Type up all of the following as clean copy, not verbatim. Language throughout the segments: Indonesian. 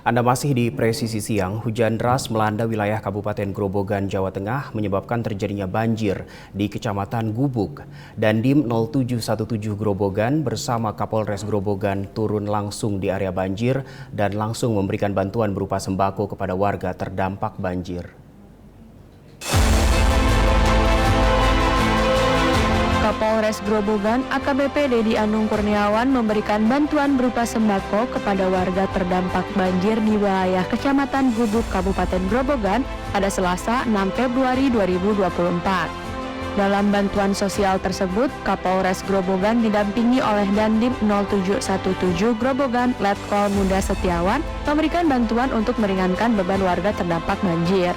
Anda masih di Presisi Siang, hujan deras melanda wilayah Kabupaten Grobogan, Jawa Tengah menyebabkan terjadinya banjir di Kecamatan Gubuk. Dandim 0717 Grobogan bersama Kapolres Grobogan turun langsung di area banjir dan langsung memberikan bantuan berupa sembako kepada warga terdampak banjir. Kapolres Grobogan AKBP Dedi Anung Kurniawan memberikan bantuan berupa sembako kepada warga terdampak banjir di wilayah Kecamatan Gubuk, Kabupaten Grobogan pada Selasa 6 Februari 2024. Dalam bantuan sosial tersebut, Kapolres Grobogan didampingi oleh Dandim 0717 Grobogan Letkol Muda Setiawan memberikan bantuan untuk meringankan beban warga terdampak banjir.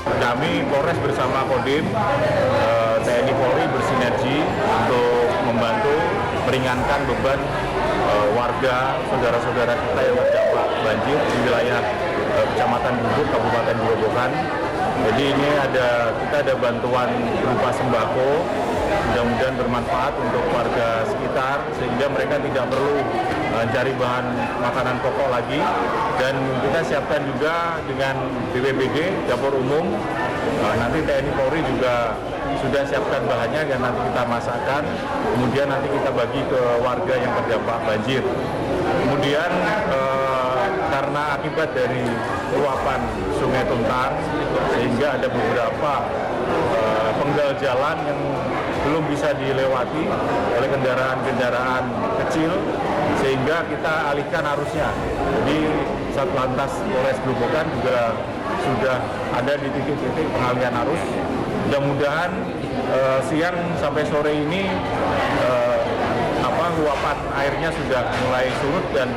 Kami Polres bersama Kodim TNI Polri bersinergi untuk membantu meringankan beban warga saudara-saudara kita yang terdampak banjir di wilayah Kecamatan Gubuk, Kabupaten Grobogan. Jadi ini kita ada bantuan berupa sembako, mudah-mudahan bermanfaat untuk warga sekitar sehingga mereka tidak perlu mencari bahan makanan pokok lagi. Dan kita siapkan juga dengan BPBD, dapur umum, nanti TNI Polri juga sudah siapkan bahannya dan nanti kita masakkan, kemudian nanti kita bagi ke warga yang terdampak banjir. Kemudian karena akibat dari luapan Sungai Tuntang sehingga ada beberapa penggal jalan yang belum bisa dilewati oleh kendaraan-kendaraan kecil sehingga kita alihkan arusnya. Jadi Satlantas Polres Grobogan juga sudah ada di titik-titik pengalihan arus. Mudah-mudahan siang sampai sore ini luapan airnya sudah mulai surut dan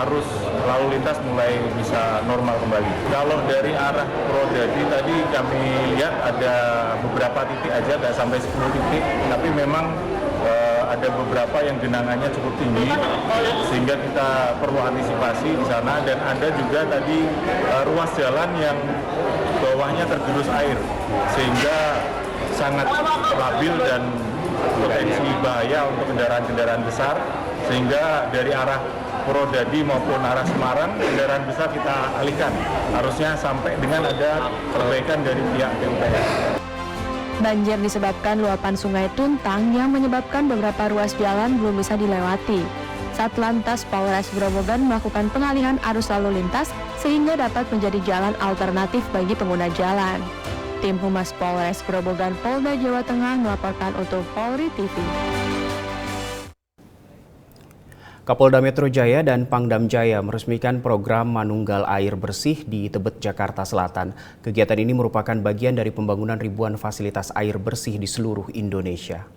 arus lalu lintas mulai bisa normal kembali. Kalau dari arah Prodadi tadi kami lihat ada beberapa titik aja, nggak sampai 10 titik, tapi memang ada beberapa yang genangannya cukup tinggi sehingga kita perlu antisipasi di sana. Dan ada juga tadi ruas jalan yang bawahnya tergerus air sehingga sangat labil dan potensi bahaya untuk kendaraan-kendaraan besar, sehingga dari arah Purwodadi maupun arah Semarang kendaraan besar kita alihkan harusnya sampai dengan ada perbaikan dari pihak PUPR. Banjir disebabkan luapan Sungai Tuntang yang menyebabkan beberapa ruas jalan belum bisa dilewati. Satlantas Polres Grobogan melakukan pengalihan arus lalu lintas sehingga dapat menjadi jalan alternatif bagi pengguna jalan. Tim Humas Polres Grobogan Polda Jawa Tengah melaporkan untuk Polri TV. Kapolda Metro Jaya dan Pangdam Jaya meresmikan program Manunggal Air Bersih di Tebet, Jakarta Selatan. Kegiatan ini merupakan bagian dari pembangunan ribuan fasilitas air bersih di seluruh Indonesia.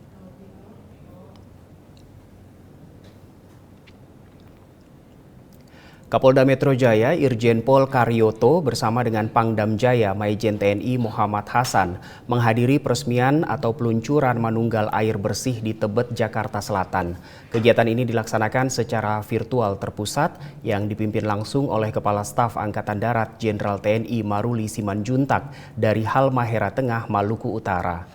Kapolda Metro Jaya Irjen Pol Karyoto bersama dengan Pangdam Jaya Maijen TNI Muhammad Hasan menghadiri peresmian atau peluncuran Manunggal Air Bersih di Tebet, Jakarta Selatan. Kegiatan ini dilaksanakan secara virtual terpusat yang dipimpin langsung oleh Kepala Staf Angkatan Darat Jenderal TNI Maruli Simanjuntak dari Halmahera Tengah, Maluku Utara.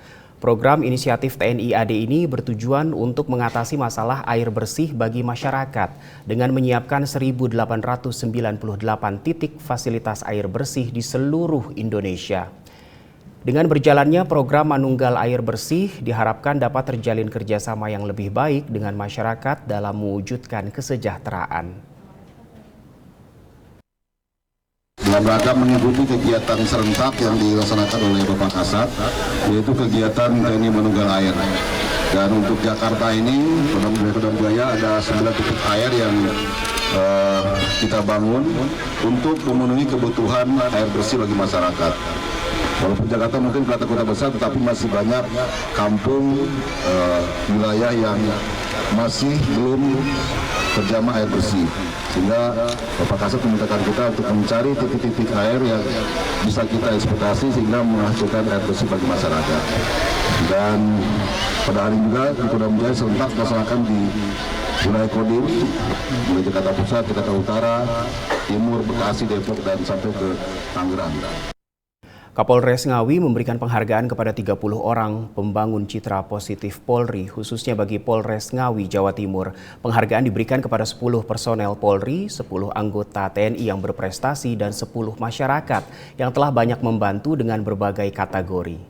Program inisiatif TNI AD ini bertujuan untuk mengatasi masalah air bersih bagi masyarakat dengan menyiapkan 1.898 titik fasilitas air bersih di seluruh Indonesia. Dengan berjalannya program Manunggal Air Bersih diharapkan dapat terjalin kerjasama yang lebih baik dengan masyarakat dalam mewujudkan kesejahteraan. Dalam rangka mengikuti kegiatan serentak yang dilaksanakan oleh Bapak Kasat, yaitu kegiatan TNI Manunggal Air. Dan untuk Jakarta ini, Pangdam Jaya ada 9 titik air yang kita bangun untuk memenuhi kebutuhan air bersih bagi masyarakat. Walaupun Jakarta mungkin kota besar, tetapi masih banyak kampung, wilayah yang masih belum terjamah air bersih. Sehingga Bapak Kasat memintakan kita untuk mencari titik-titik air yang bisa kita eksploitasi sehingga menghasilkan air bersih bagi masyarakat. Dan pada hari juga di Pangdam Jaya serentak dilaksanakan di wilayah Kodim, mulai Jakarta Pusat, Jakarta Utara, Timur, Bekasi, Depok, dan sampai ke Tangerang. Kapolres Ngawi memberikan penghargaan kepada 30 orang pembangun citra positif Polri, khususnya bagi Polres Ngawi, Jawa Timur. Penghargaan diberikan kepada 10 personel Polri, 10 anggota TNI yang berprestasi, dan 10 masyarakat yang telah banyak membantu dengan berbagai kategori.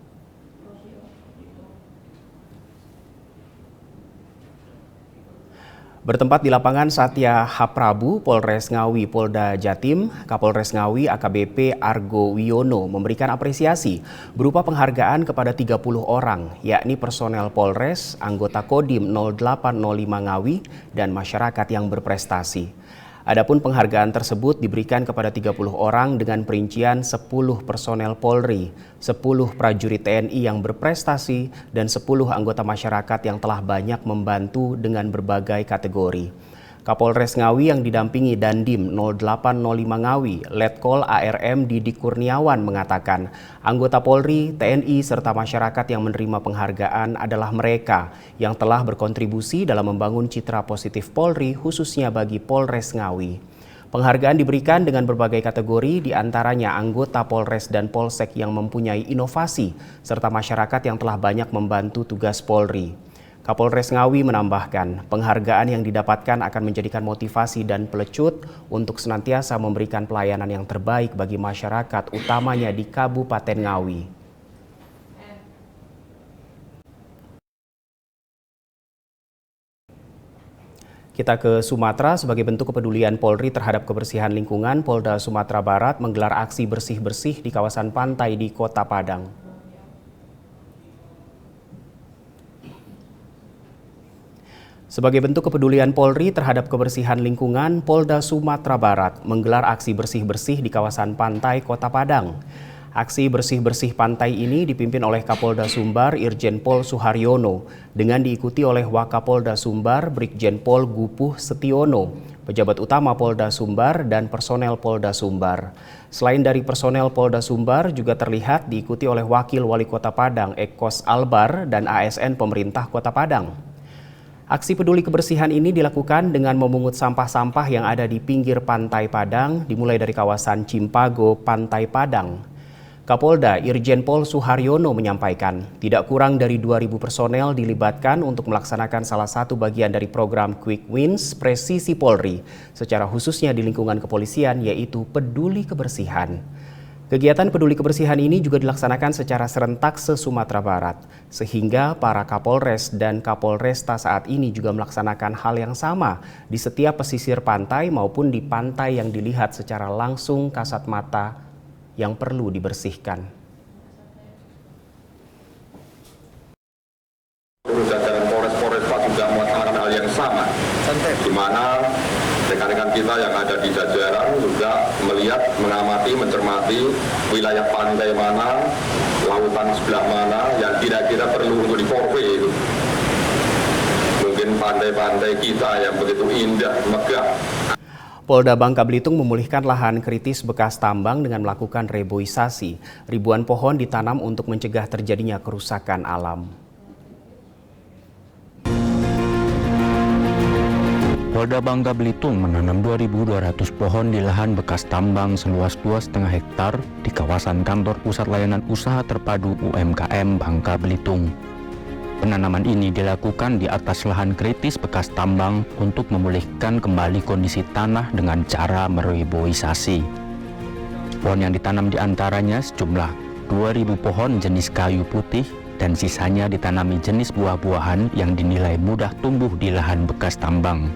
Bertempat di lapangan Satya Haprabu, Polres Ngawi, Polda Jatim, Kapolres Ngawi AKBP Argo Wiono memberikan apresiasi berupa penghargaan kepada 30 orang, yakni personel Polres, anggota Kodim 0805 Ngawi, dan masyarakat yang berprestasi. Adapun penghargaan tersebut diberikan kepada 30 orang dengan perincian 10 personel Polri, 10 prajurit TNI yang berprestasi, dan 10 anggota masyarakat yang telah banyak membantu dengan berbagai kategori. Kapolres Ngawi yang didampingi Dandim 0805 Ngawi, Letkol ARM Didik Kurniawan mengatakan, anggota Polri, TNI, serta masyarakat yang menerima penghargaan adalah mereka yang telah berkontribusi dalam membangun citra positif Polri, khususnya bagi Polres Ngawi. Penghargaan diberikan dengan berbagai kategori, diantaranya anggota Polres dan Polsek yang mempunyai inovasi, serta masyarakat yang telah banyak membantu tugas Polri. Kapolres Ngawi menambahkan, penghargaan yang didapatkan akan menjadikan motivasi dan pelecut untuk senantiasa memberikan pelayanan yang terbaik bagi masyarakat, utamanya di Kabupaten Ngawi. Kita ke Sumatera. Sebagai bentuk kepedulian Polri terhadap kebersihan lingkungan, Polda Sumatera Barat menggelar aksi bersih-bersih di kawasan pantai di Kota Padang. Sebagai bentuk kepedulian Polri terhadap kebersihan lingkungan, Polda Sumatera Barat menggelar aksi bersih-bersih di kawasan pantai Kota Padang. Aksi bersih-bersih pantai ini dipimpin oleh Kapolda Sumbar Irjen Pol Suharyono dengan diikuti oleh Wakapolda Sumbar Brigjen Pol Gupuh Setiono, pejabat utama Polda Sumbar, dan personel Polda Sumbar. Selain dari personel Polda Sumbar, juga terlihat diikuti oleh Wakil Wali Kota Padang Ekos Albar dan ASN pemerintah Kota Padang. Aksi peduli kebersihan ini dilakukan dengan memungut sampah-sampah yang ada di pinggir Pantai Padang, dimulai dari kawasan Cimpago, Pantai Padang. Kapolda Irjen Pol Suharyono menyampaikan, tidak kurang dari 2.000 personel dilibatkan untuk melaksanakan salah satu bagian dari program Quick Wins Presisi Polri, secara khususnya di lingkungan kepolisian, yaitu peduli kebersihan. Kegiatan peduli kebersihan ini juga dilaksanakan secara serentak se-Sumatera Barat, sehingga para Kapolres dan Kapolresta saat ini juga melaksanakan hal yang sama di setiap pesisir pantai maupun di pantai yang dilihat secara langsung kasat mata yang perlu dibersihkan. Jajaran Polres-Polresta juga melaksanakan hal yang sama, di mana rekan-rekan kita yang ada di jajaran juga melihat, mengamati, mencermati wilayah pantai mana, lautan sebelah mana yang kira-kira perlu untuk di-survey itu. Mungkin pantai-pantai kita yang begitu indah, megah. Polda Bangka Belitung memulihkan lahan kritis bekas tambang dengan melakukan reboisasi. Ribuan pohon ditanam untuk mencegah terjadinya kerusakan alam. Polda Bangka Belitung menanam 2.200 pohon di lahan bekas tambang seluas 2,5 hektar di kawasan kantor Pusat Layanan Usaha Terpadu UMKM Bangka Belitung. Penanaman ini dilakukan di atas lahan kritis bekas tambang untuk memulihkan kembali kondisi tanah dengan cara mereboisasi. Pohon yang ditanam diantaranya sejumlah 2.000 pohon jenis kayu putih dan sisanya ditanami jenis buah-buahan yang dinilai mudah tumbuh di lahan bekas tambang.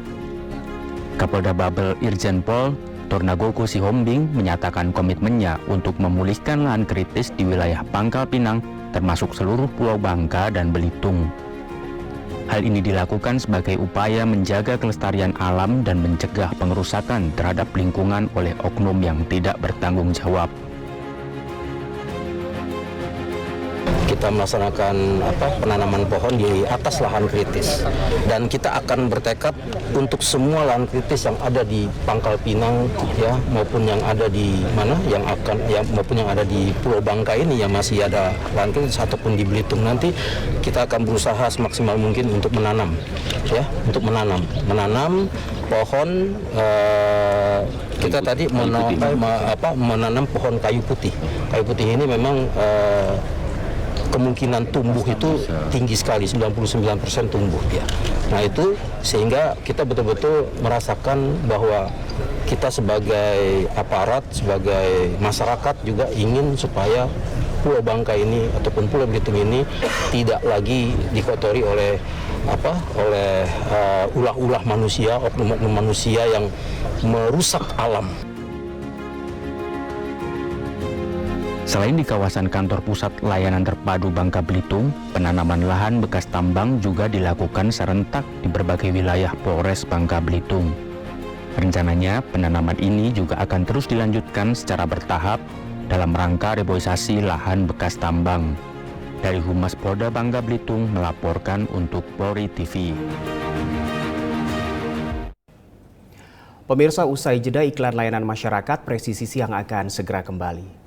Kapolda Babel Irjen Pol Tornagogo Sihombing menyatakan komitmennya untuk memulihkan lahan kritis di wilayah Pangkal Pinang, termasuk seluruh Pulau Bangka dan Belitung. Hal ini dilakukan sebagai upaya menjaga kelestarian alam dan mencegah pengerusakan terhadap lingkungan oleh oknum yang tidak bertanggung jawab. kita melaksanakan penanaman pohon di atas lahan kritis, dan kita akan bertekad untuk semua lahan kritis yang ada di Pangkal Pinang ya, maupun yang ada di maupun yang ada di Pulau Bangka ini yang masih ada lahan kritis, ataupun di Belitung nanti kita akan berusaha semaksimal mungkin untuk menanam pohon. Kita tadi menanam pohon kayu putih. Kayu putih ini memang kemungkinan tumbuh itu tinggi sekali, 99% tumbuh ya. Nah itu sehingga kita betul-betul merasakan bahwa kita sebagai aparat, sebagai masyarakat juga ingin supaya Pulau Bangka ini ataupun Pulau Belitung ini tidak lagi dikotori oleh ulah-ulah manusia, oknum-oknum manusia yang merusak alam. Selain di kawasan kantor pusat layanan terpadu Bangka Belitung, penanaman lahan bekas tambang juga dilakukan serentak di berbagai wilayah Polres Bangka Belitung. Rencananya, penanaman ini juga akan terus dilanjutkan secara bertahap dalam rangka reboisasi lahan bekas tambang. Dari Humas Polda Bangka Belitung melaporkan untuk Polri TV. Pemirsa, usai jeda iklan layanan masyarakat, Presisi Siang akan segera kembali.